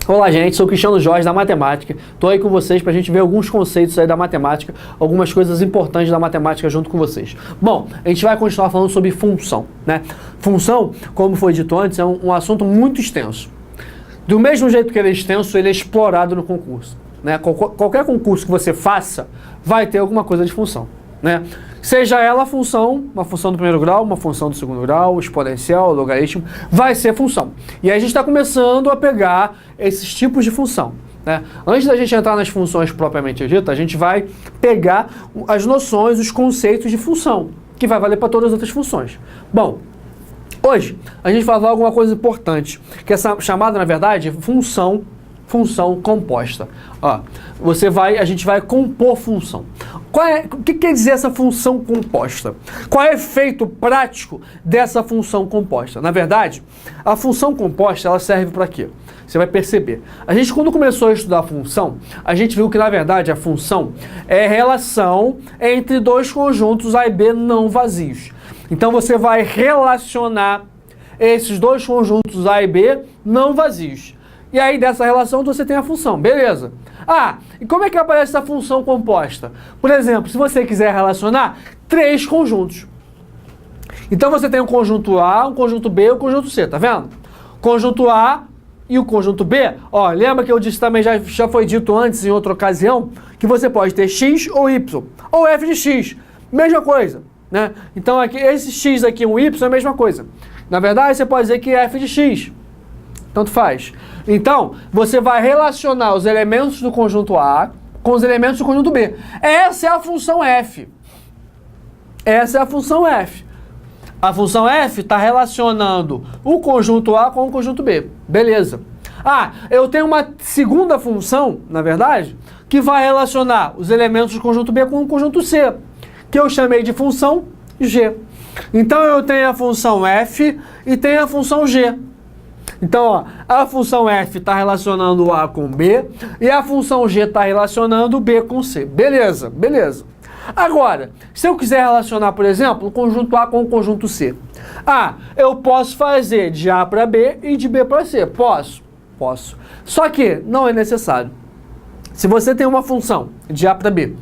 Olá, gente, sou o Cristiano Jorge da Matemática. Estou aí com vocês para a gente ver alguns conceitos aí da matemática, algumas coisas importantes da matemática junto com vocês. Bom, a gente vai continuar falando sobre função, né? Função, como foi dito antes, é um assunto muito extenso. Do mesmo jeito que ele é extenso, ele é explorado no concurso, né? Qualquer concurso que você faça vai ter alguma coisa de função, né? Seja ela a função, uma função do primeiro grau, uma função do segundo grau, exponencial, logaritmo, vai ser função. E aí a gente está começando a pegar esses tipos de função, né? Antes da gente entrar nas funções propriamente ditas, a gente vai pegar as noções, os conceitos de função, que vai valer para todas as outras funções. Bom, hoje a gente vai falar alguma coisa importante, que essa chamada, na verdade, função composta. Ó, a gente vai compor função. O que quer dizer essa função composta? Qual é o efeito prático dessa função composta? Na verdade, a função composta, ela serve para quê? Você vai perceber. A gente, quando começou a estudar a função, a gente viu que, na verdade, a função é a relação entre dois conjuntos A e B não vazios. Então, você vai relacionar esses dois conjuntos A e B não vazios. E aí, dessa relação, você tem a função. Beleza. Ah, e como é que aparece essa função composta? Por exemplo, se você quiser relacionar três conjuntos. Então, você tem um conjunto A, um conjunto B e um conjunto C, tá vendo? Conjunto A e o conjunto B, ó, lembra que eu disse também, já foi dito antes, em outra ocasião, que você pode ter X ou Y, ou F de X, mesma coisa, né? Então, aqui, esse X aqui e um Y é a mesma coisa. Na verdade, você pode dizer que é F de X. Tanto faz. Então, você vai relacionar os elementos do conjunto A com os elementos do conjunto B. Essa é a função F. Essa é a função F. A função F está relacionando o conjunto A com o conjunto B. Beleza. Ah, eu tenho uma segunda função, na verdade, que vai relacionar os elementos do conjunto B com o conjunto C, que eu chamei de função G. Então, eu tenho a função F e tenho a função G. Então, ó, a função F está relacionando o A com o B e a função G está relacionando o B com o C. Beleza, beleza. Agora, se eu quiser relacionar, por exemplo, o conjunto A com o conjunto C. Ah, eu posso fazer de A para B e de B para C. Posso? Posso. Só que não é necessário. Se você tem uma função de A para B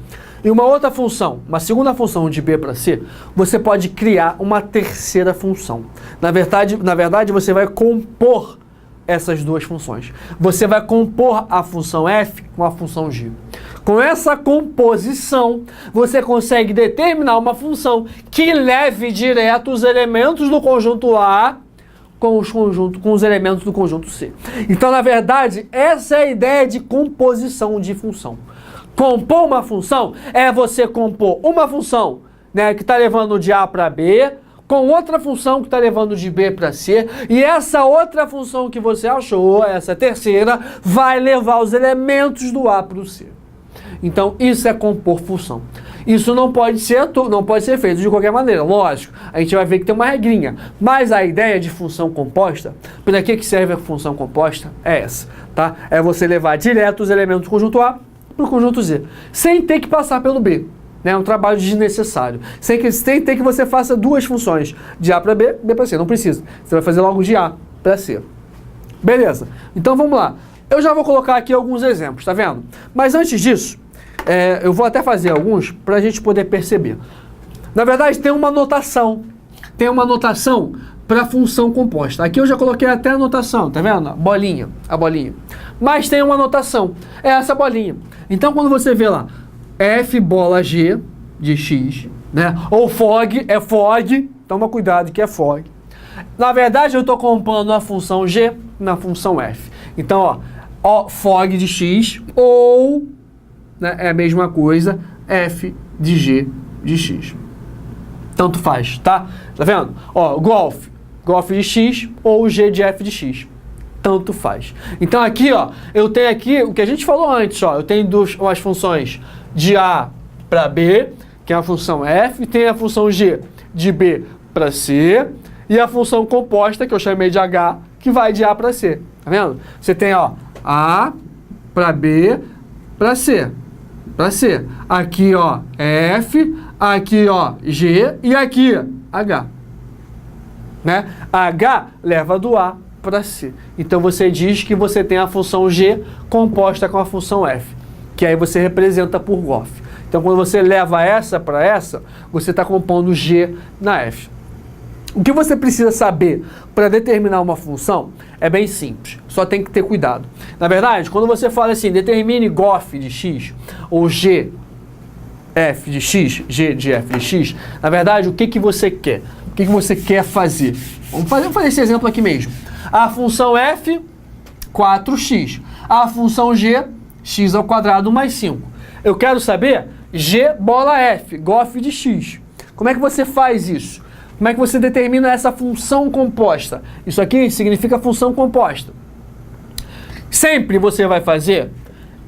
e uma outra função, uma segunda função de B para C, você pode criar uma terceira função. Na verdade, você vai compor essas duas funções. Você vai compor a função F com a função G. Com essa composição, você consegue determinar uma função que leve direto os elementos do conjunto A com os elementos do conjunto C. Então, na verdade, essa é a ideia de composição de função. Compor uma função é você compor uma função, né, que está levando de A para B, com outra função que está levando de B para C, e essa outra função que você achou, essa terceira, vai levar os elementos do A para o C. Então, isso é compor função. Isso não pode ser feito de qualquer maneira, lógico. A gente vai ver que tem uma regrinha. Mas a ideia de função composta, para que serve a função composta? É essa, tá? É você levar direto os elementos do conjunto A para o conjunto Z, sem ter que passar pelo B. É um trabalho desnecessário. Sem ter que você faça duas funções, de A para B, B para C. Não precisa. Você vai fazer logo de A para C. Beleza. Então vamos lá. Eu já vou colocar aqui alguns exemplos, tá vendo? Mas antes disso, eu vou até fazer alguns para a gente poder perceber. Na verdade, tem uma notação. Tem uma notação para função composta. Aqui eu já coloquei até a notação, tá vendo? A bolinha. Mas tem uma notação. É essa bolinha. Então, quando você vê lá, F bola G de X, né? Ou FOG, é FOG. Toma cuidado que é FOG. Na verdade, eu estou compondo a função G na função F. Então, ó, FOG de X ou, né, é a mesma coisa, F de G de X. Tanto faz, tá? Tá vendo? Ó, golf de X ou G de F de X. Tanto faz. Então aqui, ó, eu tenho aqui o que a gente falou antes, ó. Eu tenho as funções de A para B, que é a função F, tem a função G de B para C, e a função composta, que eu chamei de H, que vai de A para C. Tá vendo? Você tem, ó, A para B para C. Aqui, ó, F, aqui, ó, G e aqui, H. Né? H leva do A para C. Então você diz que você tem a função G composta com a função F, que aí você representa por GOF. Então quando você leva essa para essa, você está compondo G na F. O que você precisa saber para determinar uma função é bem simples, só tem que ter cuidado. Na verdade, quando você fala assim, determine GOF de x ou G f de x, G de f de x, na verdade, o que você quer? O que você quer fazer? Vamos fazer esse exemplo aqui mesmo. A função f, 4x. A função g, x ao quadrado mais 5. Eu quero saber g bola f, GOF de x. Como é que você faz isso? Como é que você determina essa função composta? Isso aqui significa função composta. Sempre você vai fazer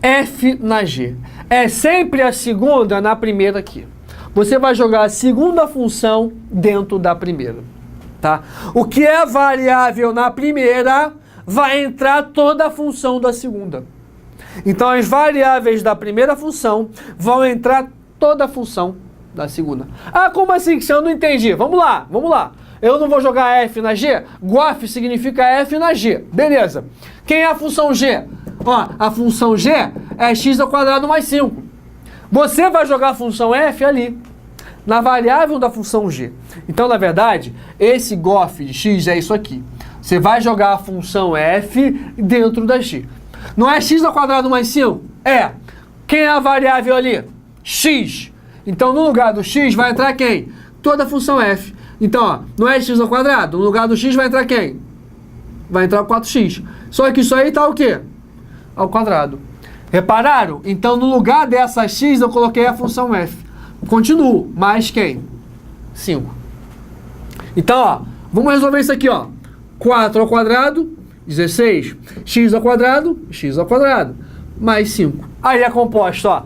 f na g. É sempre a segunda na primeira aqui. Você vai jogar a segunda função dentro da primeira, tá? O que é variável na primeira vai entrar toda a função da segunda. Então as variáveis da primeira função vão entrar toda a função da segunda. Ah, como assim que eu não entendi? Vamos lá. Eu não vou jogar f na g? GOF significa f na g. Beleza. Quem é a função g? Ó, a função g é x ao quadrado mais 5. Você vai jogar a função f ali, na variável da função g. Então, na verdade, esse GOF de x é isso aqui. Você vai jogar a função f dentro da x. Não é x ao quadrado mais 5? É. Quem é a variável ali? X. Então, no lugar do x vai entrar quem? Toda a função f. Então, ó, não é x ao quadrado? No lugar do x vai entrar quem? Vai entrar 4x. Só que isso aí tá o quê? Ao quadrado. Repararam? Então, no lugar dessa x, eu coloquei a função f. Continuo. Mais quem? 5. Então, ó, vamos resolver isso aqui, ó. 4 ao quadrado, 16. X ao quadrado, mais 5. Aí é composto, ó,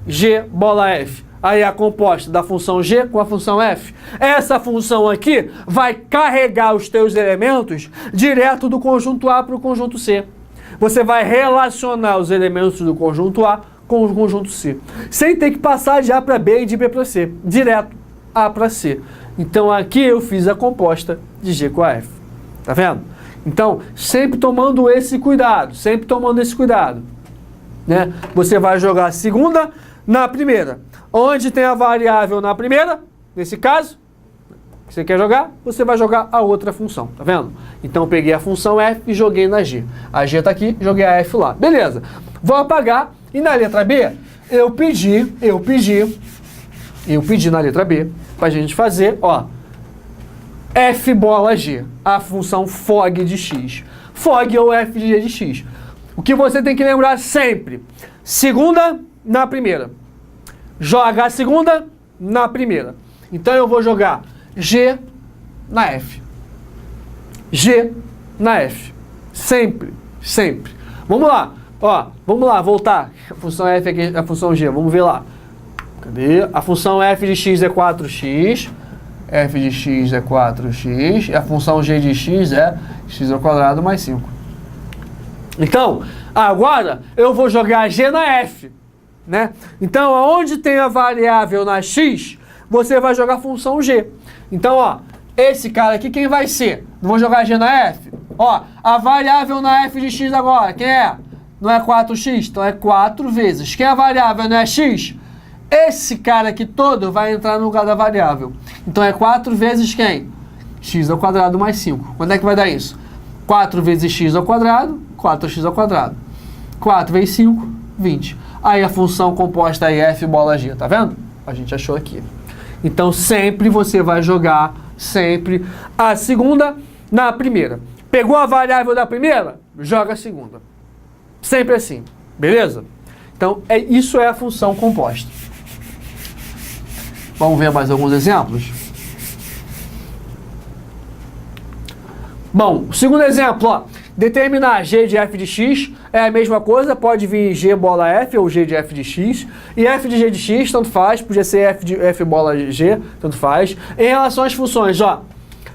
g bola f. Aí é a composta da função g com a função f. Essa função aqui vai carregar os teus elementos direto do conjunto A para o conjunto C. Você vai relacionar os elementos do conjunto A com o conjunto C, sem ter que passar de A para B e de B para C, direto A para C. Então aqui eu fiz a composta de G com a F. Tá vendo? Então, sempre tomando esse cuidado, né? Você vai jogar a segunda na primeira. Onde tem a variável na primeira, nesse caso, que você quer jogar, você vai jogar a outra função, tá vendo? Então eu peguei a função f e joguei na g. A g tá aqui, joguei a f lá. Beleza. Vou apagar e na letra B, eu pedi na letra B pra gente fazer, ó, f bola g, a função fog de x. Fog ou f de g de x. O que você tem que lembrar sempre, segunda na primeira. Joga a segunda na primeira. Então eu vou jogar G na F. G na F. Sempre. Vamos lá. Ó, vamos lá, voltar. A função F aqui, a função G. Vamos ver lá. Cadê? A função F de x é 4x. F de x é 4x. E a função G de x é x ao quadrado mais 5. Então, agora eu vou jogar G na F. Né? Então, onde tem a variável na x, você vai jogar a função g. Então, ó, esse cara aqui, quem vai ser? Não vou jogar g na f? Ó, a variável na f de x agora, quem é? Não é 4x? Então é 4 vezes. Quem é a variável, não é x? Esse cara aqui todo vai entrar no lugar da variável. Então é 4 vezes quem? X ao quadrado mais 5. Quando é que vai dar isso? 4 vezes x ao quadrado, 4x ao quadrado. 4 vezes 5, 20. Aí a função composta aí f bola g, tá vendo? A gente achou aqui. Então sempre você vai jogar sempre a segunda na primeira. Pegou a variável da primeira? Joga a segunda. Sempre assim, beleza? Então isso é a função composta. Vamos ver mais alguns exemplos? Bom, o segundo exemplo, ó. Determinar g de f de x é a mesma coisa, pode vir g bola f ou g de f de x. E f de g de x, tanto faz, podia ser f de f bola g, tanto faz. Em relação às funções, ó,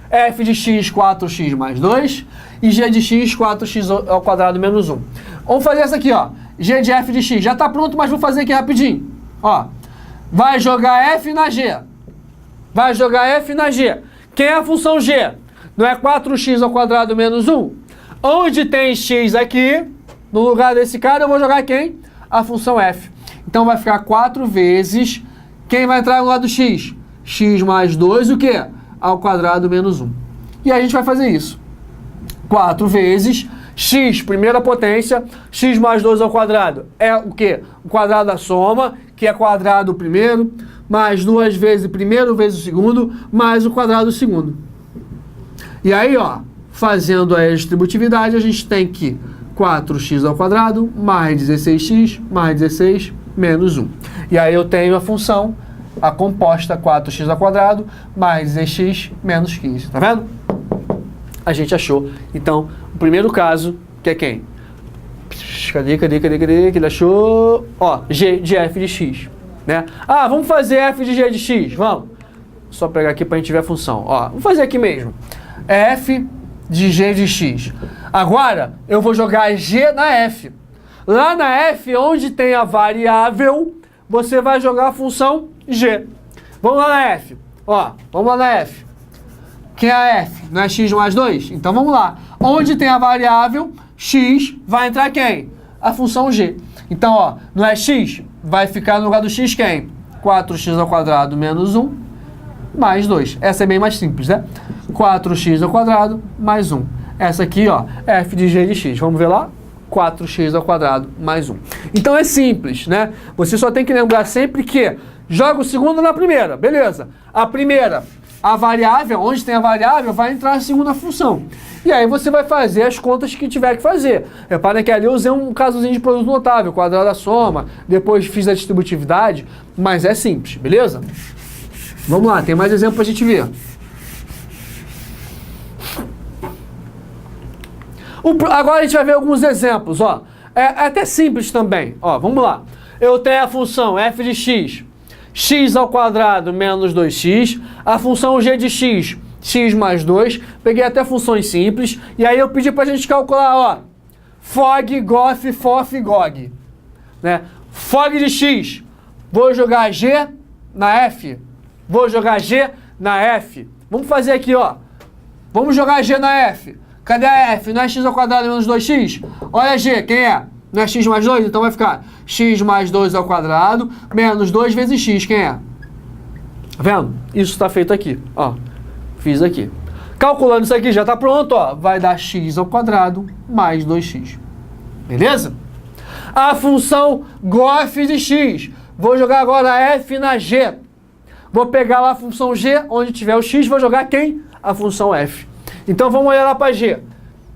f de x, 4x mais 2 e g de x, 4x ao quadrado menos 1. Vamos fazer essa aqui, ó, g de f de x. Já tá pronto, mas vou fazer aqui rapidinho. Ó, vai jogar f na g. Vai jogar f na g. Quem é a função g? Não é 4x ao quadrado menos 1? Onde tem x aqui, no lugar desse cara, eu vou jogar quem? A função f. Então vai ficar 4 vezes, quem vai entrar no lado do x? X mais 2, o quê? Ao quadrado menos 1. E aí a gente vai fazer isso. 4 vezes x, primeira potência, x mais 2 ao quadrado. É o quê? O quadrado da soma, que é quadrado do primeiro, mais 2 vezes o primeiro vezes o segundo, mais o quadrado do segundo. E aí, ó, fazendo a distributividade, a gente tem que 4x ao quadrado, mais 16x, mais 16, menos 1. E aí eu tenho a função, a composta 4x ao quadrado, mais 16x, menos 15. Tá vendo? A gente achou. Então, o primeiro caso, que é quem? Cadê? Que ele achou? Ó, g de f de x. Né? Ah, vamos fazer f de g de x. Vamos. Só pegar aqui para a gente ver a função. Ó, vamos fazer aqui mesmo. F de g de x. Agora, eu vou jogar g na f. Lá na f, onde tem a variável, você vai jogar a função g. Vamos lá na f. Ó, vamos lá na f. Quem é a f? Não é x mais 2? Então vamos lá. Onde tem a variável x, vai entrar quem? A função g. Então, ó, não é x? Vai ficar no lugar do x quem? 4x ao quadrado menos 1 mais 2. Essa é bem mais simples, né? 4x ao quadrado mais 1. Essa aqui, ó, é f de g de x. Vamos ver lá? 4x ao quadrado mais 1. Então é simples, né? Você só tem que lembrar sempre que joga o segundo na primeira, beleza? A primeira, a variável, onde tem a variável, vai entrar a segunda função. E aí você vai fazer as contas que tiver que fazer. Reparem que ali eu usei um casozinho de produto notável, quadrado da soma, depois fiz a distributividade, mas é simples, beleza? Vamos lá, tem mais exemplo pra gente ver. Agora a gente vai ver alguns exemplos, ó. É até simples também, ó, vamos lá. Eu tenho a função f de x, x ao quadrado menos 2x, a função g de x, x mais 2, peguei até funções simples, e aí eu pedi pra gente calcular, ó, fog, gof, fof, gog, né? Fog de x, vou jogar g na f, vou jogar g na f, vamos fazer aqui, ó, vamos jogar g na f, cadê a f? Não é x ao quadrado menos 2x? Olha g, quem é? Não é x mais 2? Então vai ficar x mais 2 ao quadrado menos 2 vezes x. Quem é? Tá vendo? Isso está feito aqui. Ó, fiz aqui. Calculando isso aqui, já está pronto. Ó, vai dar x ao quadrado mais 2x. Beleza? A função gof de x. Vou jogar agora f na g. Vou pegar lá a função g, onde tiver o x, vou jogar quem? A função f. Então vamos olhar lá para g.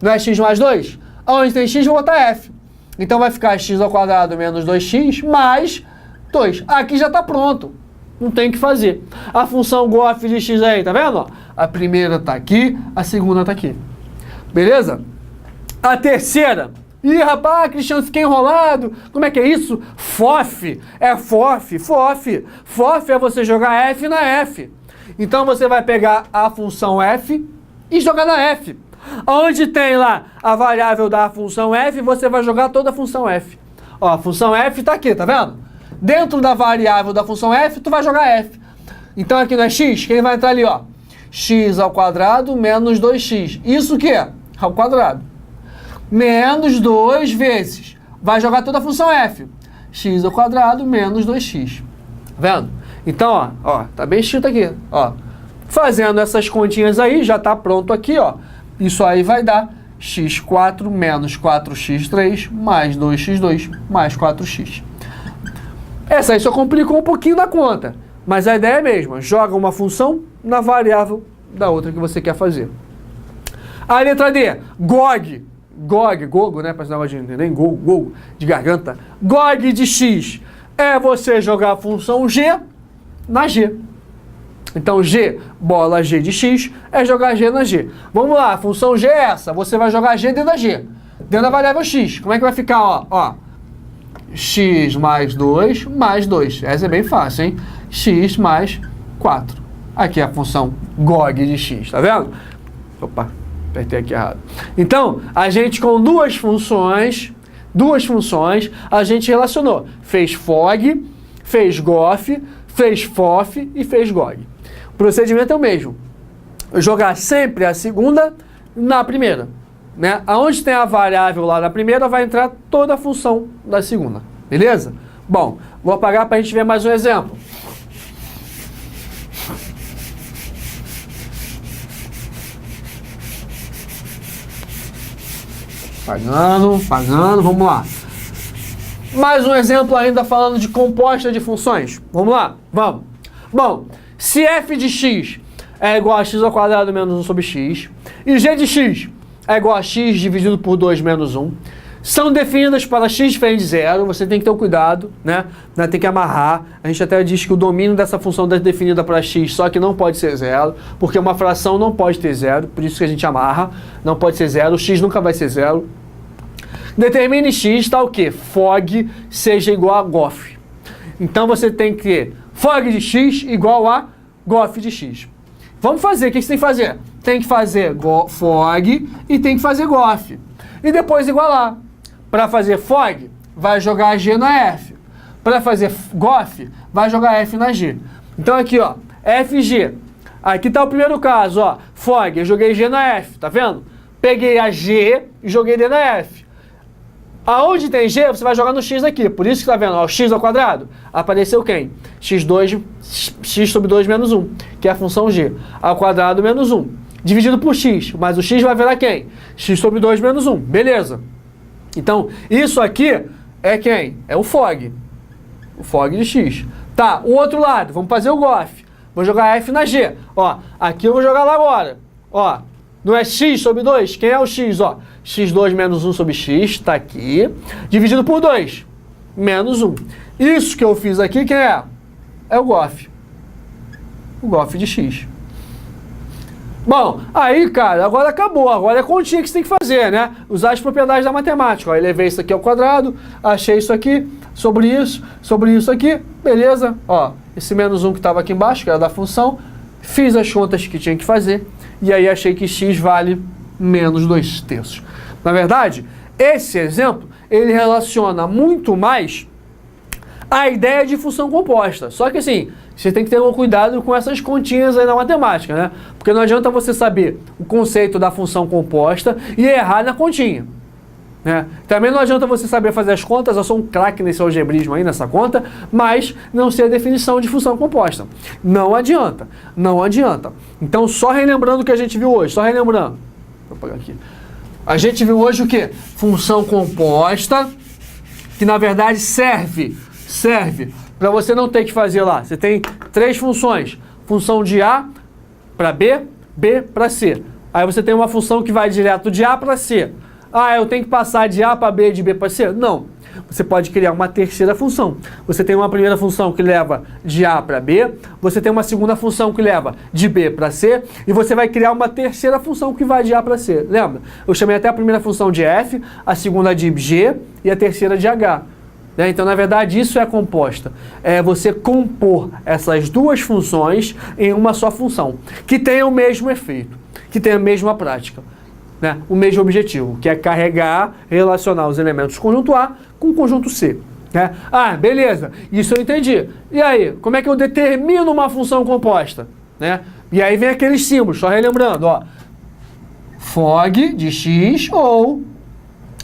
Não é x mais 2? Onde tem x, vou botar f. Então vai ficar x ao quadrado menos 2x mais 2. Aqui já está pronto. Não tem o que fazer. A função gof de x aí, tá vendo? Ó, a primeira está aqui, a segunda está aqui. Beleza? A terceira. Ih, rapaz, Cristiano, fiquei enrolado. Como é que é isso? FOF. É FOF. FOF. FOF é você jogar f na f. Então você vai pegar a função f e jogar na f. Onde tem lá a variável da função f, você vai jogar toda a função f. Ó, a função f tá aqui, tá vendo? Dentro da variável da função f, tu vai jogar f. Então aqui não é x, quem vai entrar ali, ó? X ao quadrado menos 2x. Isso o quê? Ao quadrado. Menos 2 vezes. Vai jogar toda a função f. X ao quadrado menos 2x. Tá vendo? Então, ó, tá bem escrito aqui, ó. Fazendo essas continhas aí, já tá pronto aqui, ó. Isso aí vai dar x4 menos 4x3 mais 2x2 mais 4x. Essa aí só complicou um pouquinho na conta, mas a ideia é a mesma. Joga uma função na variável da outra que você quer fazer. A letra D, GOG. Gogo, né? Para esse negócio de entender, Gogo, de garganta. GOG de x é você jogar a função g na g. Então, g, bola g de x, é jogar g na g. Vamos lá, a função g é essa. Você vai jogar g dentro da g. Dentro da variável x. Como é que vai ficar, ó? X mais 2 mais 2. Essa é bem fácil, hein? X mais 4. Aqui é a função GOG de x, tá vendo? Opa, apertei aqui errado. Então, a gente com duas funções, a gente relacionou. Fez FOG, fez GOF, fez FOF e fez GOG. O procedimento é o mesmo. Jogar sempre a segunda na primeira. né? Aonde tem a variável lá na primeira, vai entrar toda a função da segunda. Beleza? Bom, vou apagar para a gente ver mais um exemplo. Pagando, vamos lá. Mais um exemplo ainda falando de composta de funções. Vamos lá, vamos. Bom, se f de x é igual a x ao quadrado menos 1 sobre x, e g de x é igual a x dividido por 2 menos 1, são definidas para x diferente de zero, você tem que ter um cuidado, né? Tem que amarrar. A gente até diz que o domínio dessa função é definida para x, só que não pode ser zero, porque uma fração não pode ter zero, por isso que a gente amarra, não pode ser zero, o x nunca vai ser zero. Determine x, está o quê? Fog seja igual a gof. Então você tem que ter fog de x igual a gof de x. Vamos fazer, o que você tem que fazer? Tem que fazer fog e tem que fazer gof. E depois igualar. Para fazer fog, vai jogar g na f. Para fazer gof, vai jogar f na g. Então aqui, ó, fg. Aqui está o primeiro caso, ó. Fog, eu joguei g na f, tá vendo? Peguei a g e joguei d na f. Aonde tem g, você vai jogar no x aqui. Por isso que tá vendo, ó, x ao quadrado. Apareceu quem? x sobre 2 menos 1, que é a função g. Ao quadrado menos 1. Dividido por x. Mas o x vai virar quem? x sobre 2 menos 1. Beleza. Então, isso aqui é quem? É o fog. O fog de x. Tá, o outro lado. Vamos fazer o gof. Vou jogar f na g. Ó, aqui eu vou jogar lá agora. Ó, não é x sobre 2? Quem é o x? Ó, x2 menos 1 sobre x, está aqui, dividido por 2, menos 1. Isso que eu fiz aqui, quem é? É o gof. O gof de x. Bom, aí, cara, agora acabou. Agora é a continha que você tem que fazer, né? Usar as propriedades da matemática. Ó, eu levei isso aqui ao quadrado, achei isso aqui, sobre isso aqui, beleza? Ó, esse menos 1 que estava aqui embaixo, que era da função, fiz as contas que tinha que fazer, e aí achei que x vale menos 2/3. Na verdade, esse exemplo, ele relaciona muito mais a ideia de função composta. Só que assim, você tem que ter um cuidado com essas continhas aí na matemática, né? Porque não adianta você saber o conceito da função composta e errar na continha, né? Também não adianta você saber fazer as contas, eu sou um craque nesse algebrismo aí, nessa conta, mas não sei a definição de função composta. Não adianta, não adianta. Então, só relembrando o que a gente viu hoje, só relembrando. Vou pegar aqui. A gente viu hoje o quê? Função composta, que na verdade serve para você não ter que fazer lá. Você tem 3 funções. Função de A para B, B para C. Aí você tem uma função que vai direto de A para C. Ah, eu tenho que passar de A para B, de B para C? Não. Você pode criar uma terceira função. Você tem uma primeira função que leva de A para B, você tem uma segunda função que leva de B para C, e você vai criar uma terceira função que vai de A para C. Lembra? Eu chamei até a primeira função de F, a segunda de G e a terceira de H. Né? Então, na verdade, isso é composta. É você compor essas duas funções em uma só função, que tenha o mesmo efeito, que tenha a mesma prática. Né? O mesmo objetivo, que é carregar, relacionar os elementos conjunto A com o conjunto C. Né? Ah, beleza, isso eu entendi. E aí, como é que eu determino uma função composta? Né? E aí vem aqueles símbolos, só relembrando, ó. Fog de x ou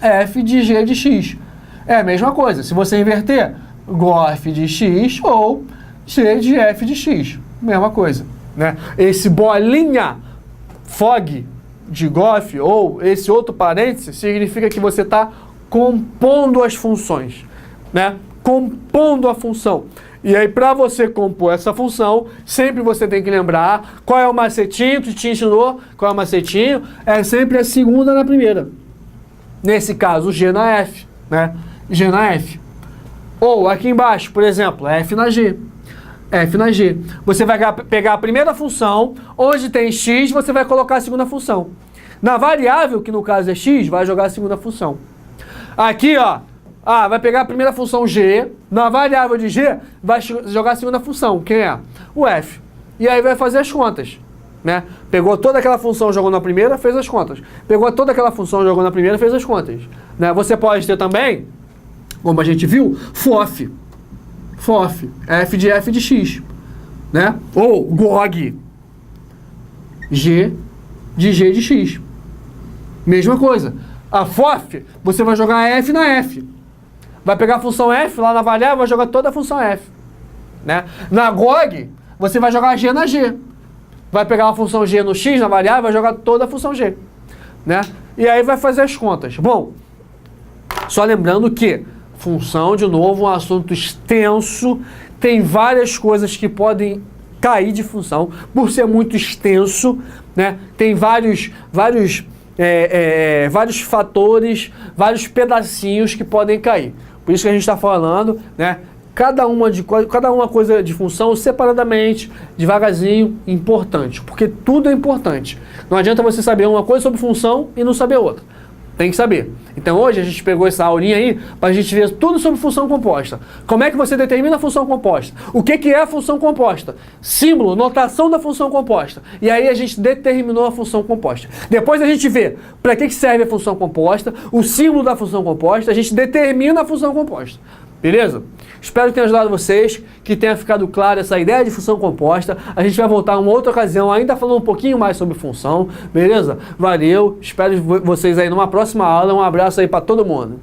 f de g de x. É a mesma coisa, se você inverter, gof de x ou g de f de x. Mesma coisa. Né? Esse bolinha, fog de gof ou esse outro parênteses significa que você está compondo as funções, né? Compondo a função. E aí, para você compor essa função, sempre você tem que lembrar qual é o macetinho que te ensinou, qual é o macetinho, é sempre a segunda na primeira. Nesse caso, G na F, né? G na F. Ou aqui embaixo, por exemplo, F na G. F na G. Você vai pegar a primeira função, onde tem x, você vai colocar a segunda função. Na variável, que no caso é x, vai jogar a segunda função. Aqui, ó, vai pegar a primeira função g, na variável de g, vai jogar a segunda função. Quem é? O f. E aí vai fazer as contas. Né? Pegou toda aquela função, jogou na primeira, fez as contas. Pegou toda aquela função, jogou na primeira, fez as contas. Né? Você pode ter também, como a gente viu, FOF. FOF, f de x, né? Ou GOG, g de x. Mesma coisa. A FOF, você vai jogar F na F. Vai pegar a função F lá na avaliar, vai jogar toda a função F. Né? Na GOG, você vai jogar G na G. Vai pegar a função G no X na avaliar, vai jogar toda a função G. Né? E aí vai fazer as contas. Bom, só lembrando que função, de novo, é um assunto extenso, tem várias coisas que podem cair de função, por ser muito extenso, né? Tem vários fatores, vários pedacinhos que podem cair. Por isso que a gente está falando, né? Cada uma coisa de função separadamente, devagarzinho, importante, porque tudo é importante. Não adianta você saber uma coisa sobre função e não saber outra. Tem que saber. Então hoje a gente pegou essa aulinha aí para a gente ver tudo sobre função composta. Como é que você determina a função composta? O que é a função composta? Símbolo, notação da função composta. E aí a gente determinou a função composta. Depois a gente vê para que serve a função composta, o símbolo da função composta, a gente determina a função composta. Beleza? Espero que tenha ajudado vocês, que tenha ficado claro essa ideia de função composta. A gente vai voltar em uma outra ocasião, ainda falando um pouquinho mais sobre função, beleza? Valeu, espero vocês aí numa próxima aula. Um abraço aí para todo mundo.